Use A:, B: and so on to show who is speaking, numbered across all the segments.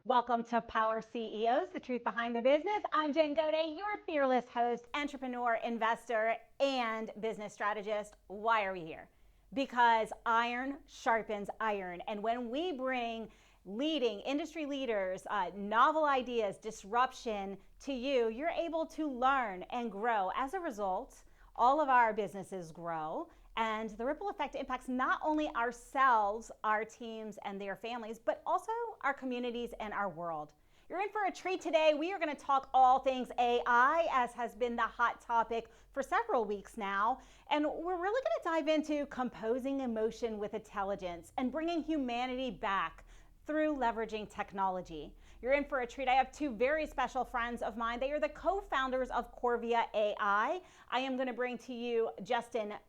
A: Welcome to Power CEOs, the truth behind the business. I'm Jen Gaudet, your fearless host, entrepreneur, investor, and business strategist. Why are we here? Because iron sharpens iron. And when we bring leading industry leaders, novel ideas, disruption to you, you're able to learn and grow. As a result, all of our businesses grow. And the ripple effect impacts not only ourselves, our teams, and their families, but also our communities and our world. You're in for a treat today. We are going to talk all things AI, as has been the hot topic for several weeks now. And we're really going to dive into composing emotion with intelligence and bringing humanity back through leveraging technology. You're in for a treat. I have two very special friends of mine. They are the co-founders of CorVia AI. I am going to bring to you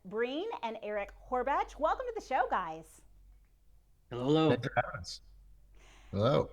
A: Breen Erik Horbacz. Welcome to the show, guys.
B: Hello.
C: Thanks for having us. Hello.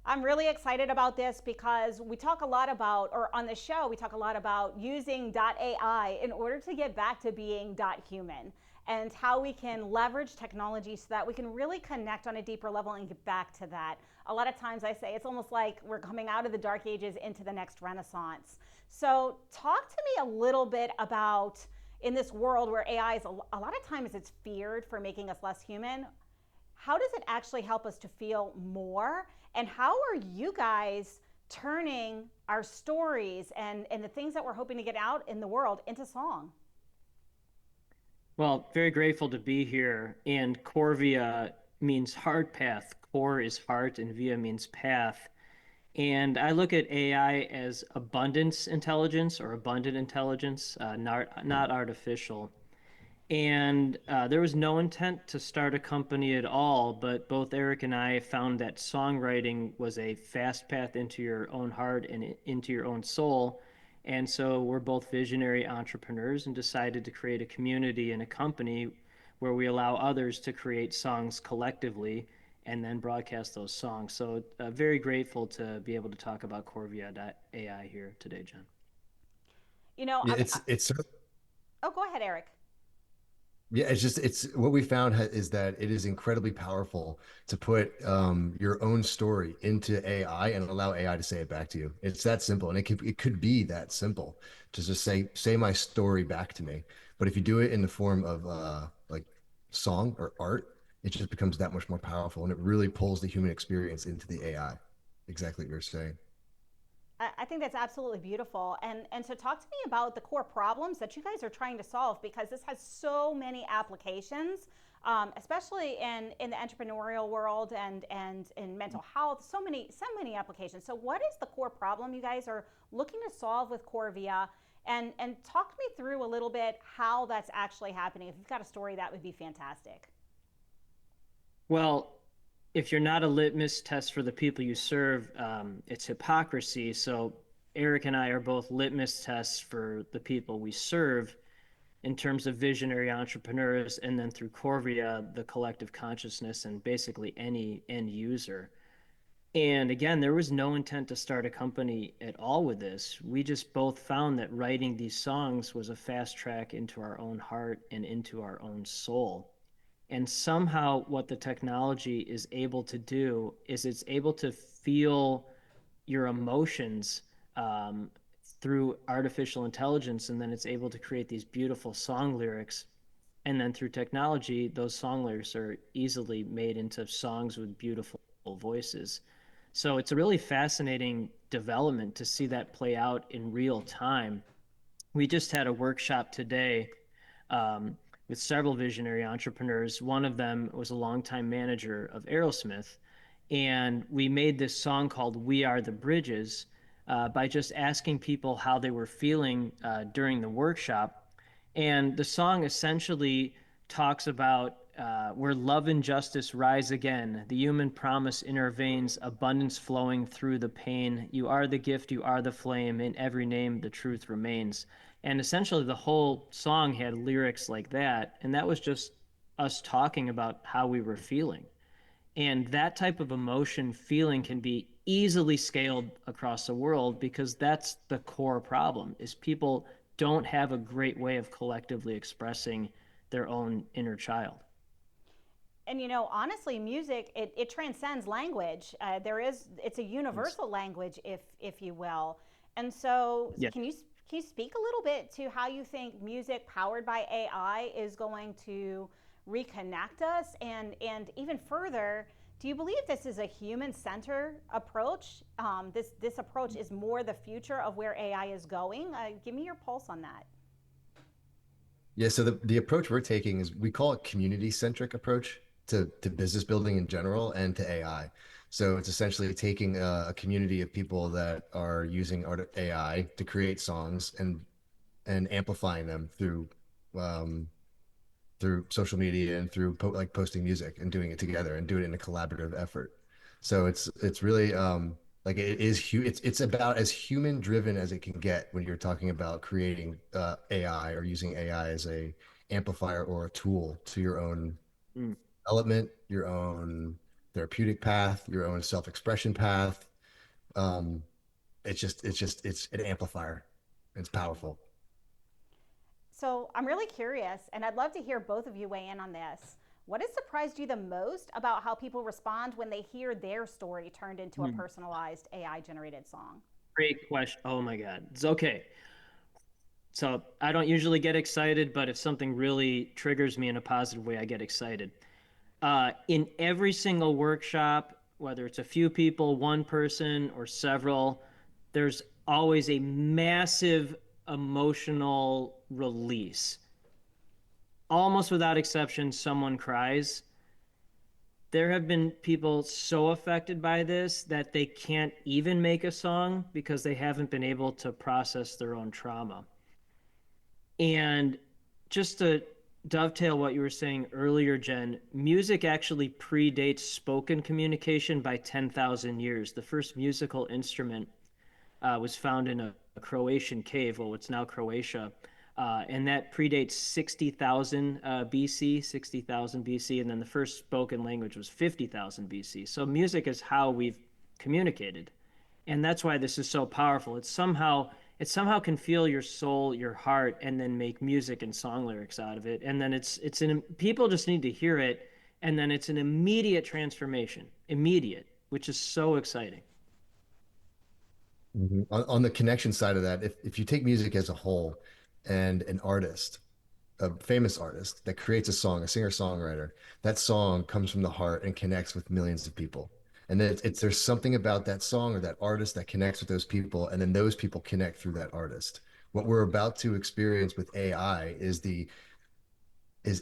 A: I'm really excited about this because we talk a lot about, or on the show, we talk a lot about using .ai in order to get back to being .human, and how we can leverage technology so that we can really connect on a deeper level and get back to that. A lot of times I say it's almost like we're coming out of the dark ages into the next renaissance. So talk to me a little bit about, in this world where AI is a lot of times it's feared for making us less human, how does it actually help us to feel more? And how are you guys turning our stories and the things that we're hoping to get out in the world into song?
B: Well, very grateful to be here. And CorVia means heart path. Core is heart, and via means path. And I look at AI as abundance intelligence or abundant intelligence, not artificial. And there was no intent to start a company at all, but both Eric and I found that songwriting was a fast path into your own heart and into your own soul. And so we're both visionary entrepreneurs and decided to create a community and a company where we allow others to create songs collectively and then broadcast those songs. So very grateful to be able to talk about CorVia AI here today, Jen.
A: You know,
C: Yeah, it's
A: oh, go ahead, Eric.
C: yeah, it's what we found is that it is incredibly powerful to put your own story into AI and allow AI to say it back to you. It's that simple, and it could be that simple to just say my story back to me. But if you do it in the form of like song or art, it just becomes that much more powerful, and it really pulls the human experience into the AI. Exactly what you're saying.
A: I think that's absolutely beautiful. And so talk to me about the core problems that you guys are trying to solve, because this has so many applications, especially in the entrepreneurial world and in mental health. So many applications. So what is the core problem you guys are looking to solve with CorVia? And talk me through a little bit how that's actually happening. If you've got a story, that would be fantastic.
B: Well, if you're not a litmus test for the people you serve, it's hypocrisy. So Eric and I are both litmus tests for the people we serve in terms of visionary entrepreneurs, and then through Corvia, the collective consciousness, and basically any end user. And again, there was no intent to start a company at all with this. We just both found that writing these songs was a fast track into our own heart and into our own soul. And somehow, what the technology is able to do is it's able to feel your emotions um, through artificial intelligence, and then it's able to create these beautiful song lyrics. And then through technology, those song lyrics are easily made into songs with beautiful voices. So it's a really fascinating development to see that play out in real time. We just had a workshop today um, with several visionary entrepreneurs. One of them was a longtime manager of Aerosmith. And we made this song called We Are the Bridges by just asking people how they were feeling during the workshop. And the song essentially talks about where love and justice rise again, the human promise in our veins, abundance flowing through the pain. You are the gift, you are the flame, in every name the truth remains. And essentially, the whole song had lyrics like that. And that was just us talking about how we were feeling. And that type of emotion feeling can be easily scaled across the world, because that's the core problem is people don't have a great way of collectively expressing their own inner child.
A: And honestly, music it transcends language. It's a
B: It's,
A: universal language, if you will. And so,
B: yeah.
A: can you speak a little bit to how you think music powered by AI is going to reconnect us, and even further, do you believe this is a human centered approach? This approach is more the future of where AI is going. Give me your pulse on that.
C: Yeah, so the approach we're taking is we call it community centric approach to business building in general and to AI. So it's essentially taking a community of people that are using AI to create songs and amplifying them um, through social media and through like posting music and doing it together and doing it in a collaborative effort. So it's really like it is it's about as human driven as it can get when you're talking about creating AI or using AI as a amplifier or a tool to your own
B: Mm.
C: development, your own therapeutic path, your own self-expression path. Um, it's an amplifier. It's powerful.
A: So I'm really curious, and I'd love to hear both of you weigh in on this. What has surprised you the most about how people respond when they hear their story turned into a
B: Mm.
A: personalized AI generated song?
B: Great question. Oh my God. It's okay. So I don't usually get excited, but if something really triggers me in a positive way, I get excited. In every single workshop, whether it's a few people, one person, or several, there's always a massive emotional release. Almost without exception, someone cries. There have been people so affected by this that they can't even make a song because they haven't been able to process their own trauma. And just to dovetail what you were saying earlier, Jen, music actually predates spoken communication by 10,000 years. The first musical instrument was found in a Croatian cave, well, it's now Croatia. And that predates 60,000 BC, 60,000 BC. And then the first spoken language was 50,000 BC. So music is how we've communicated. And that's why this is so powerful. It somehow can feel your soul, your heart, and then make music and song lyrics out of it. And then people just need to hear it, and then it's an immediate transformation, immediate, which is so exciting.
C: On the connection side of that, if you take music as a whole and an artist, a famous artist that creates a song, a singer-songwriter, that song comes from the heart and connects with millions of people. And then there's something about that song or that artist that connects with those people, and then those people connect through that artist. What we're about to experience with AI is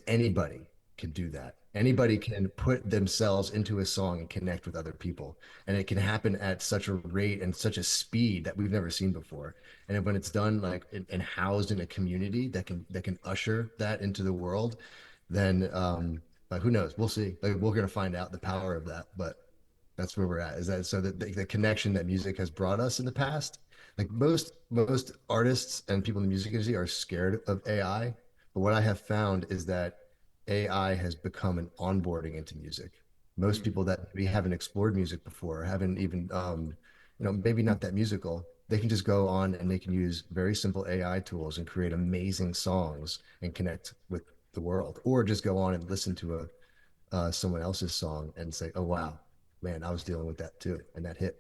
C: anybody can do that. Anybody can put themselves into a song and connect with other people. And it can happen at such a rate and such a speed that we've never seen before. And when it's done like and housed in a community that can usher that into the world, then but who knows? We'll see. Like we're gonna find out the power of that. But that's where we're at. Is that so that the connection that music has brought us in the past? Like most artists and people in the music industry are scared of AI, but what I have found is that AI has become an onboarding into music. Most
B: Mm.
C: people that we haven't explored music before, haven't even maybe not that musical, they can just go on and they can use very simple AI tools and create amazing songs and connect with the world, or just go on and listen to a someone else's song and say, "Oh wow, man, I was dealing with that too," and that hit.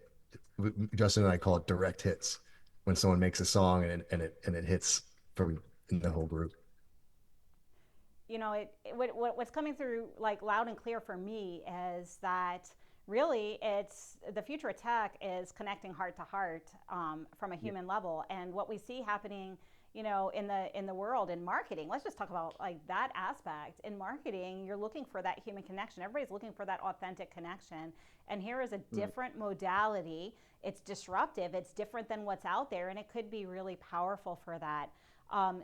C: Justin and I call it direct hits when someone makes a song and it hits from in the whole group.
A: What's coming through like loud and clear for me is that really it's the future of tech is connecting heart to heart, from a
B: Yeah.
A: human level, and what we see happening in the world in marketing. Let's just talk about like that aspect in marketing. You're looking for that human connection. Everybody's looking for that authentic connection, and here is a
B: Right.
A: different modality. It's disruptive, it's different than what's out there, and it could be really powerful for that.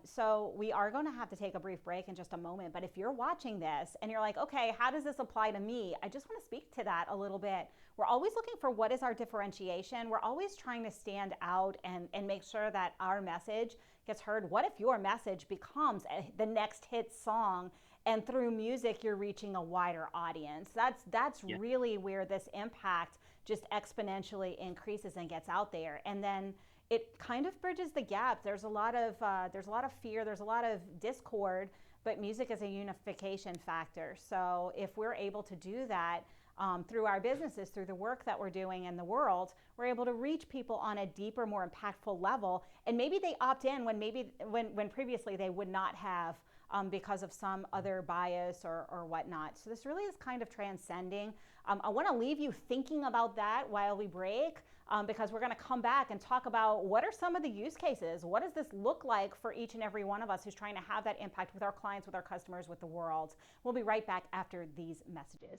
A: So we are going to have to take a brief break in just a moment. But if you're watching this and you're like, okay, how does this apply to me? I just want to speak to that a little bit. We're always looking for what is our differentiation. We're always trying to stand out and make sure that our message gets heard. What if your message becomes the next hit song, and through music you're reaching a wider audience? That's
B: Yeah.
A: really where this impact just exponentially increases and gets out there. And then it kind of bridges the gap. There's a lot of fear. There's a lot of discord but music is a unification factor. So if we're able to do that through our businesses, through the work that we're doing in the world, we're able to reach people on a deeper, more impactful level. And maybe they opt in when previously they would not have, because of some other bias or whatnot. So this really is kind of transcending. I want to leave you thinking about that while we break, because we're going to come back and talk about what are some of the use cases. What does this look like for each and every one of us who's trying to have that impact with our clients, with our customers, with the world? We'll be right back after these messages.